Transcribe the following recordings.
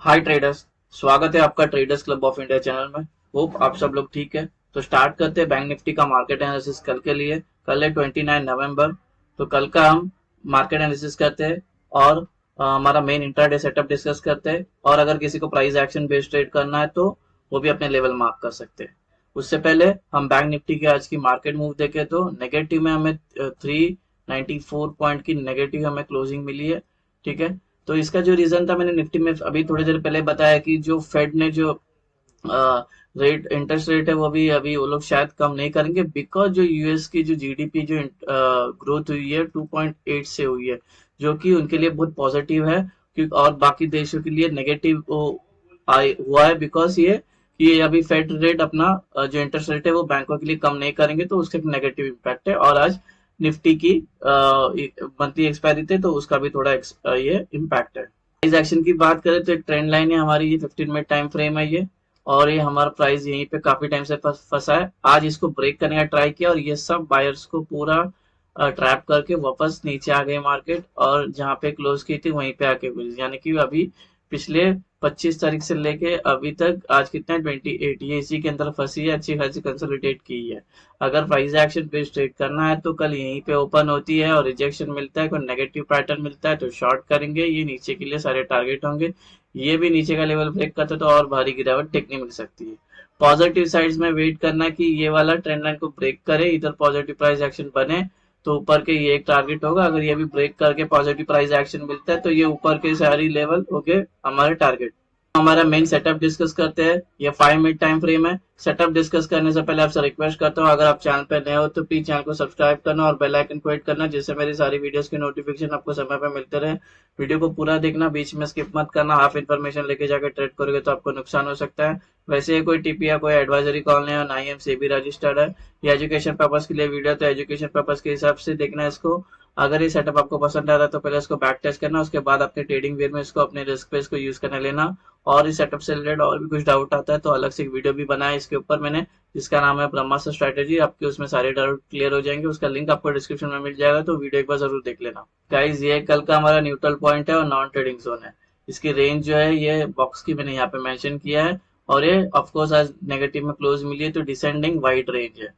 हाय traders. स्वागत है आपका traders club of India channel में। होप आप सब लोग ठीक है। तो स्टार्ट करते हैं बैंक निफ्टी का मार्केट एनालिसिस कल के लिए। कल है 29 नवंबर। तो कल का हम मार्केट एनालिसिस करते हैं और हमारा मेन इंट्राडे सेटअप डिस्कस करते हैं, और अगर किसी को प्राइस एक्शन बेस्ड ट्रेड करना है तो वो भी अपने लेवल मार्क कर सकते हैं। उससे पहले हम बैंक निफ्टी के आज की मार्केट मूव देखें तो नेगेटिव में हमें 394 पॉइंट की नेगेटिव हमें क्लोजिंग मिली है। ठीक है। तो इसका जो रीजन था मैंने निफ्टी में अभी थोड़ी देर पहले बताया कि जो फेड ने जो रेट इंटरेस्ट रेट है वो भी अभी वो लोग शायद कम नहीं करेंगे, बिकॉज जो यूएस की जो जीडीपी जो ग्रोथ हुई है 2.8 से हुई है, जो कि उनके लिए बहुत पॉजिटिव है। क्योंकि और बाकी देशों के लिए नेगेटिव हुआ है, बिकॉज ये अभी फेड रेट अपना जो इंटरेस्ट रेट है वो बैंकों के लिए कम नहीं करेंगे, तो उसका नेगेटिव इम्पैक्ट है। और आज निफ्टी की मंथली एक्सपायरी थे तो उसका भी थोड़ा ये इम्पैक्ट है। प्राइस एक्शन की बात करें तो एक ट्रेंड लाइन है हमारी, ये 15 मिनट टाइम फ्रेम है ये, और ये हमारा प्राइस यहीं पे काफी टाइम से फंसा है। आज इसको ब्रेक करने का ट्राई किया और ये सब बायर्स को पूरा ट्रैप करके वापस नीचे आ गए मार्केट, और जहां पे क्लोज की थी वहीं पे आके हुई, यानी कि अभी पिछले 25 तारीख से लेके अभी तक आज कितना 28 ये इसी के अंदर फंसी है, अच्छी खासी कंसोलिडेट की है। अगर प्राइस एक्शन पे ट्रेड करना है तो कल यहीं पे ओपन होती है और रिजेक्शन मिलता है, कोई नेगेटिव पैटर्न मिलता है तो शॉर्ट करेंगे, ये नीचे के लिए सारे टारगेट होंगे। ये भी नीचे का लेवल ब्रेक करता है तो और भारी गिरावट टेकनी मिल सकती है। पॉजिटिव साइड्स में वेट करना कि ये वाला ट्रेंड लाइन को ब्रेक करे, इधर पॉजिटिव प्राइस एक्शन बने तो ऊपर के ये एक टारगेट होगा। अगर ये भी ब्रेक करके पॉजिटिव प्राइस एक्शन मिलता है तो ये ऊपर के सारी लेवल हो गए हमारे टारगेट। हमारा मेन सेटअप डिस्कस करते हैं। ये 5 मिनट टाइम फ्रेम है। सेटअप डिस्कस करने से पहले आपसे रिक्वेस्ट करता हूँ, अगर आप चैनल पे नए हो तो प्लीज चैनल को सब्सक्राइब करना और बेल आइकन को हिट करना, जिससे मेरी सारी वीडियोस की नोटिफिकेशन आपको समय पे मिलते रहे। वीडियो को पूरा देखना, बीच में स्किप मत करना। हाफ इन्फॉर्मेशन लेके जाकर ट्रेड करोगे तो आपको नुकसान हो सकता है। वैसे ये कोई टीपी या कोई एडवाइजरी कॉल नहीं है, ना ही हम सेबी रजिस्टर्ड है। ये एजुकेशन पर्पज के लिए वीडियो, तो एजुकेशन पर्पज के हिसाब से देखना है इसको। अगर ये सेटअप आपको पसंद आता है तो पहले इसको बैक टेस्ट करना, उसके बाद अपने ट्रेडिंग वेयर में इसको अपने रिस्क पे इसको यूज करने लेना। और इस सेटअप से रिलेटेड और भी कुछ डाउट आता है तो अलग से एक वीडियो भी बनाया इसके ऊपर मैंने, जिसका नाम है ब्रह्मास्त्र स्ट्रेटेजी। आपके उसमें सारे डाउट क्लियर हो जाएंगे, उसका लिंक आपको डिस्क्रिप्शन में मिल जाएगा, तो वीडियो एक बार जरूर देख लेना। गाइज ये कल का हमारा न्यूट्रल पॉइंट है और नॉन ट्रेडिंग जोन है। इसकी रेंज जो है ये बॉक्स की मैंने यहाँ पे मेंशन किया है, और ये ऑफकोर्स आज नेगेटिव में क्लोज मिली है तो डिसेंडिंग वाइड रेंज है।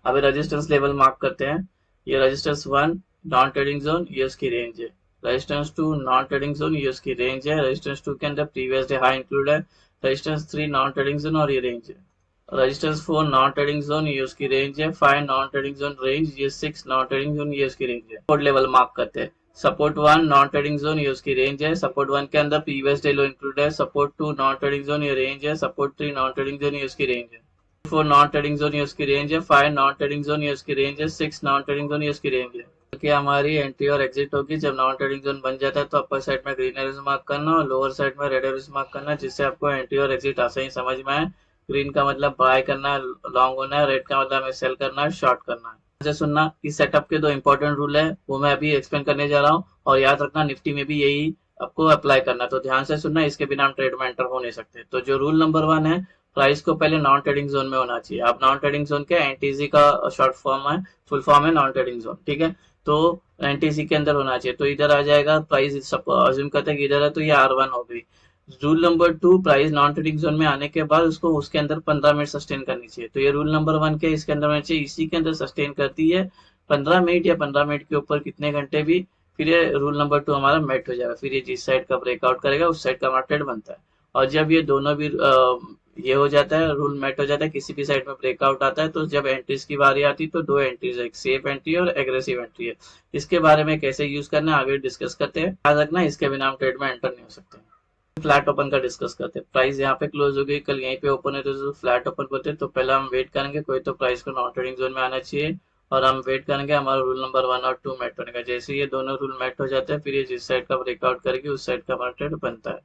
अभी रेजिस्टेंस लेवल मार्क करते हैं। ये रेजिस्टेंस 1 नॉन ट्रेडिंग जोन, ये उसकी रेंज है। रेजिस्टेंस 2 नॉन ट्रेडिंग जोन, ये उसकी रेंज है। रेजिस्टेंस 2 के अंदर प्रीवियस डे हाई इंक्लूड है। रेजिस्टेंस 3 नॉन ट्रेडिंग जोन और ये रेंज है। रेजिस्टेंस 4 नॉन ट्रेडिंग जोन, ये उसकी रेंज है। 5 नॉन ट्रेडिंग जोन रेंज, ये 6 नॉन ट्रेडिंग जोन, ये उसकी रेंज है। सपोर्ट लेवल मार्क करते हैं। सपोर्ट 1 नॉन ट्रेडिंग जोन, ये उसकी रेंज है। सपोर्ट 1 के अंदर प्रीवियस डे लो इंक्लूड है। सपोर्ट 2 नॉन ट्रेडिंग जोन, ये रेंज है। सपोर्ट 3 नॉन ट्रेडिंग जोन, ये उसकी रेंज है। 4 नॉन ट्रेडिंग जोन, ये उसकी रेंज है। 5 नॉन ट्रेडिंग जोन, ये उसकी रेंज है। 6 नॉन ट्रेडिंग जोन, ये उसकी रेंज है। कि हमारी एंट्री और एग्जिट होगी जब नॉन ट्रेडिंग जोन बन जाता है तो अपर साइड में ग्रीन एरोज मार्क करना और लोअर साइड में रेड एरोज मार्क करना, जिससे आपको एंट्री और एग्जिट आसानी समझ में आए। ग्रीन का मतलब बाय करना है, लॉन्ग होना है। रेड का मतलब हमें सेल करना है, शॉर्ट करना है। मुझे सुनना, इस सेटअप के दो इंपॉर्टेंट रूल है वो मैं अभी एक्सप्लेन करने जा रहा हूँ, और याद रखना निफ्टी में भी यही आपको अप्लाई करना, तो ध्यान से सुनना, इसके बिना हम ट्रेड में एंटर हो नहीं सकते। तो जो रूल नंबर 1 है, प्राइस को पहले नॉन ट्रेडिंग जोन में होना चाहिए। आप नॉन ट्रेडिंग जोन के एनटीजी का शॉर्ट फॉर्म है, फुल फॉर्म है नॉन ट्रेडिंग जोन, ठीक है। तो एनटीसी के अंदर होना चाहिए, तो इधर आ जाएगा प्राइस, अज्यूम करते हैं कि इधर है तो ये R1 हो गई। Rule number 2, price non trading zone में आने के बाद उसको उसके अंदर 15 मिनट सस्टेन करनी चाहिए। तो ये रूल नंबर 1 के इसके अंदर होना चाहिए, इसी के अंदर सस्टेन करती है 15 मिनट या 15 मिनट के ऊपर कितने घंटे भी, फिर ये रूल नंबर 2 हमारा मेट हो जाएगा। फिर ये जिस साइड का ब्रेकआउट करेगा उस साइड का हमारा ट्रेड बनता है। और जब ये दोनों भी ये हो जाता है, रूल मेट हो जाता है, किसी भी साइड में ब्रेकआउट आता है, तो जब एंट्रीज की बारी आती है तो दो एंट्रीज है, एक सेफ एंट्री और एग्रेसिव एंट्री है। इसके बारे में कैसे यूज करना है आगे डिस्कस करते हैं। याद रखना इसके बिना हम ट्रेड में एंटर नहीं हो सकते। फ्लैट ओपन का डिस्कस करते हैं। प्राइस यहाँ पे क्लोज हो गई, कल यहीं पे ओपन है तो फ्लैट ओपन बोलते हैं, तो पहले हम वेट करेंगे कोई तो प्राइस को नॉन ट्रेडिंग जोन में आना चाहिए, और हम वेट करेंगे हमारा रूल नंबर 1 और 2 मैट होने का। जैसे ये दोनों रूल मैट हो जाते हैं फिर ये जिस साइड का ब्रेकआउट करेगी उस साइड का हमारा ट्रेड बनता है।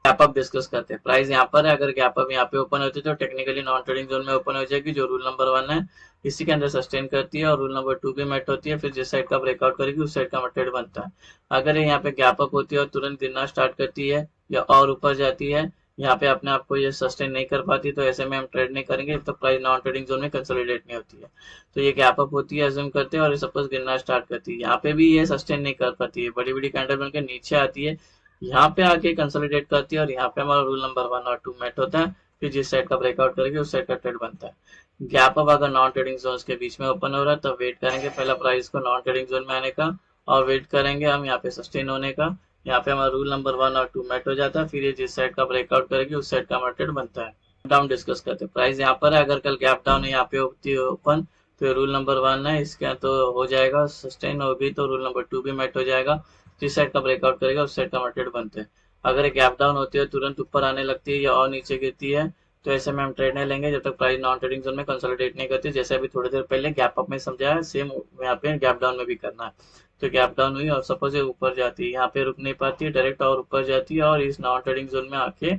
गैप अप डिस्कस करते हैं। प्राइस यहाँ पर है, अगर गैप अप यहाँ पे ओपन होती है तो टेक्निकली नॉन ट्रेडिंग जोन में ओपन हो जाएगी, जो रूल नंबर 1 है इसी के अंदर सस्टेन करती है, और रूल नंबर 2 भी मेट होती है, फिर जिस साइड का ब्रेकआउट करेगी उस साइड का ट्रेड बनता है। अगर ये यहाँ पे गैप अप होती है और तुरंत गिरना स्टार्ट करती है या और ऊपर जाती है, यहाँ पे अपने आप को ये सस्टेन नहीं कर पाती, तो ऐसे में हम ट्रेड नहीं करेंगे जब तक प्राइस नॉन ट्रेडिंग जोन में कंसोलिडेट नहीं होती है। तो ये गैप अप होती है, अज्यूम करते हैं, और ये सपोज गिरना स्टार्ट करती है, यहाँ पे भी ये सस्टेन नहीं कर पाती है, बड़ी बड़ी कैंडल बनकर नीचे आती है, यहाँ पे आके कंसोलिडेट करती है और यहाँ पे हमारा रूल नंबर 1 और 2 मेट होता है। फिर जिस साइड का ब्रेकआउट करेगी उस साइड का ट्रेड बनता है। गैप अप अगर नॉन ट्रेडिंग जोन के बीच में ओपन हो रहा है तो वेट करेंगे पहला प्राइस को नॉन ट्रेडिंग जोन में आने का, और वेट करेंगे हम यहाँ पे सस्टेन होने का। यहाँ पे हमारा रूल नंबर 1 और 2 मेट हो जाता है। फिर ये जिस साइड का ब्रेकआउट करेगी उस साइड का हमारा ट्रेड बनता है। डाउन डिस्कस करते हैं। प्राइस यहाँ पर है, अगर कल गैप डाउन यहाँ पे होती है ओपन तो ये रूल नंबर 1 है, इसके तो हो जाएगा सस्टेन होगी तो रूल नंबर 2 भी मेट हो जाएगा। जिस साइड का ब्रेकआउट करेगा उस साइड का मार्केट बनते हैं। अगर ये गैप डाउन होती है तुरंत ऊपर आने लगती है या और नीचे गिरती है तो ऐसे में हम ट्रेड नहीं लेंगे जब तक प्राइस नॉन ट्रेडिंग जोन में कंसोलिडेट नहीं करती। जैसे अभी थोड़ी देर पहले गैप अप में समझाया है, सेम यहाँ पे गैप डाउन में भी करना है। तो गैप डाउन हुई और सपोज ये ऊपर जाती है, यहाँ पे रुक नहीं पाती है, डायरेक्ट और ऊपर जाती है और इस नॉन ट्रेडिंग जोन में आके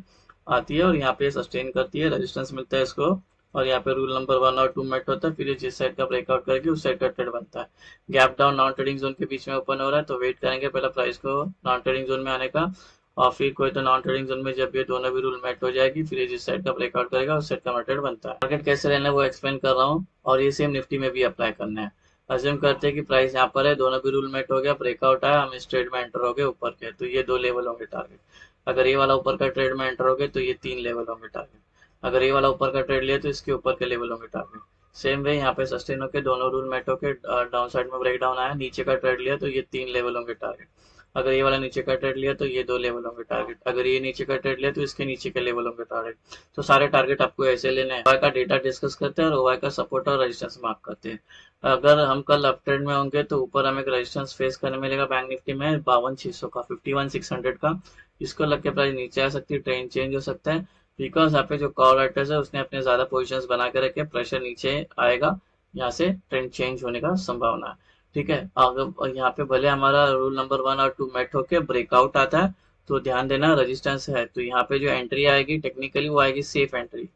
आती है और यहाँ पे सस्टेन करती है, रेजिस्टेंस मिलता है इसको, और यहाँ पे रूल नंबर 1 और 2 मेट होता है। फिर ये जिस साइड का ब्रेकआउट करेगी उस साइड का ट्रेड बनता है। Gap down non trading zone के बीच में ओपन हो रहा है तो वेट करेंगे पहला प्राइस को नॉन ट्रेडिंग जोन में आने का, और फिर कोई तो नॉन ट्रेडिंग जोन में जब ये दोनों भी रूल मेट हो जाएगी फिर ये जिस साइड का ब्रेकआउट करेगा उस साइड का मार्केट बनता है। मार्केट कैसे रहना है वो एक्सप्लेन कर रहा हूँ और ये सेम निफ्टी में भी अप्लाई करना है। अज्यूम करते हैं कि प्राइस यहाँ पर है, दोनों भी रूल मेट हो गया, ब्रेकआउट आया, हम इस ट्रेड में एंटर हो गए ऊपर के, तो ये 2 लेवल होंगे टारगेट। अगर ये वाला ऊपर का ट्रेड में एंटर हो गए तो ये 3 लेवल होंगे टारगेट। अगर ये वाला ऊपर का ट्रेड लिया तो इसके ऊपर के लेवल होंगे टारगेट। सेम वे यहाँ पे सस्टेन होके दोनों रूल मेट होके डाउन साइड में ब्रेक डाउन आया, नीचे का ट्रेड लिया तो ये 3 लेवल होंगे टारगेट। अगर ये वाला नीचे का ट्रेड लिया तो ये 2 लेवल होंगे टारगेट। अगर ये नीचे का ट्रेड लिया तो इसके नीचे के लेवल होंगे टारगेट। तो सारे टारगेट आपको ऐसे लेने हैं। ओवाई का डेटा डिस्कस करते हैं और ओवाई का सपोर्ट और रेजिस्टेंस मार्क करते हैं। अगर हम कल अप ट्रेंड में होंगे तो ऊपर हमें एक रेजिस्टेंस फेस करने मिलेगा बैंक निफ्टी में 52,600 का, 51,600 का। इसको लग के प्राइस नीचे आ सकती है, ट्रेंड चेंज हो सकता है, बिकॉज यहाँ पे जो कॉल राइटर्स है उसने अपने ज्यादा पोजीशंस बना के रखे, प्रेशर नीचे आएगा, यहाँ से ट्रेंड चेंज होने का संभावना है। ठीक है, अगर यहाँ पे भले हमारा रूल नंबर 1 और 2 मेट होके ब्रेकआउट आता है तो ध्यान देना रेजिस्टेंस है, तो यहाँ पे जो एंट्री आएगी टेक्निकली वो आएगी सेफ एंट्री।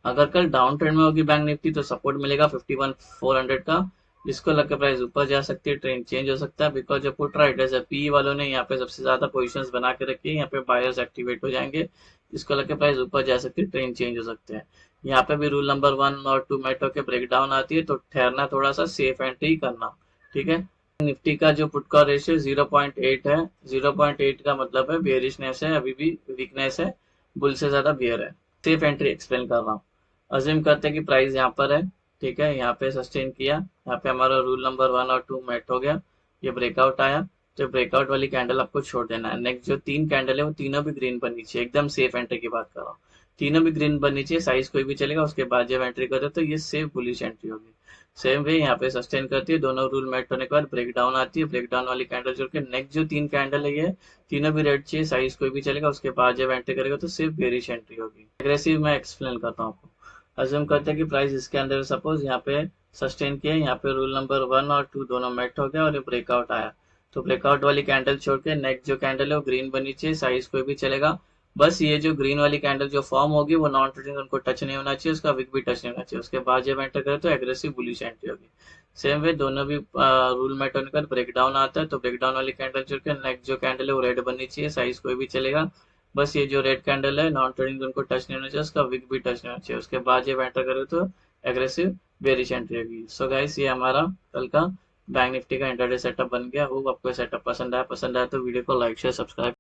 अगर कल डाउन ट्रेंड में होगी बैंक निफ्टी तो सपोर्ट मिलेगा 51,400 का, जिसको लग के प्राइस ऊपर जा सकती है, ट्रेंड चेंज हो सकता है, बिकॉज जो पुट राइटर्स है पी वालों ने यहाँ पे सबसे ज्यादा पोजीशंस बना के रखी है, यहाँ पे बायर्स एक्टिवेट हो जाएंगे, जिसको लग के प्राइस ऊपर जा सकती है, ट्रेंड चेंज हो सकते हैं। यहाँ पे भी रूल नंबर 1 और 2 मेट होके ब्रेक डाउन आती है तो ठहरना, थोड़ा सा सेफ एंट्री करना। ठीक है, निफ्टी का जो पुट का रेशियो 0.8 है, 0.8 का मतलब है बेयरिशनेस है, अभी भी वीकनेस है, बुल से ज्यादा बियर है। सेफ एंट्री एक्सप्लेन कर रहा हूँ। अज्यूम करते हैं कि प्राइस यहाँ पर है, ठीक है, यहाँ पे सस्टेन किया, यहाँ पे हमारा रूल नंबर 1 और 2 मेट हो गया, ये ब्रेकआउट आया, तो ब्रेकआउट वाली कैंडल आपको छोड़ देना है। नेक्स्ट जो 3 कैंडल है वो तीनों भी ग्रीन बननी चाहिए, एकदम सेफ एंट्री की बात कर रहा हूँ, तीनों भी ग्रीन बननी चाहिए, साइज कोई भी चलेगा, उसके बाद जब एंट्री करते तो ये सेफ बुलिश एंट्री होगी। सेम वे यहाँ पे सस्टेन करती है, दोनों रूल मेट होने के बाद ब्रेक डाउन आती है, ब्रेक डाउन वाली कैंडल जोड़ के नेक्स्ट जो 3 कैंडल है ये तीनों भी रेड चाहिए, साइज कोई भी चलेगा, उसके बाद जब एंट्री करेगा तो सिर्फ बेरिश एंट्री होगी। एग्रेसिव मैं एक्सप्लेन करता हूँ आपको। अज्यूम करते हैं कि प्राइस इसके अंदर सपोज यहाँ पे सस्टेन किया, यहाँ पे रूल नंबर 1 और 2 दोनों मेट हो गया और ये ब्रेकआउट आया, तो ब्रेकआउट वाली कैंडल छोड़ के नेक्स्ट जो कैंडल है वो ग्रीन बननी चाहिए, साइज कोई भी चलेगा, बस ये जो ग्रीन वाली कैंडल जो फॉर्म होगी वो नॉन ट्रेडिंग उनको टच नहीं होना चाहिए, उसका विक भी टच नहीं होना चाहिए, उसके बाद जब एंटर करे तो एग्रेसिव बुलिश एंट्री होगी। सेम वे दोनों भी रूल मेट होने पर ब्रेक डाउन आता है तो ब्रेक डाउन वाली कैंडल छोड़ के नेक्स्ट जो कैंडल है वो रेड बननी चाहिए, साइज कोई भी चलेगा, बस ये जो रेड कैंडल है नॉन ट्रेडिंग जोन को टच नहीं होना चाहिए, उसका विक भी टच नहीं होना चाहिए, उसके बाद जब एंटर करे तो एग्रेसिव बेरिश एंट्री होगी। सो गाइस ये हमारा कल का बैंक निफ्टी का इंटरडे सेटअप बन गया। होप आपको सेटअप पसंद आया तो वीडियो को लाइक शेयर सब्सक्राइब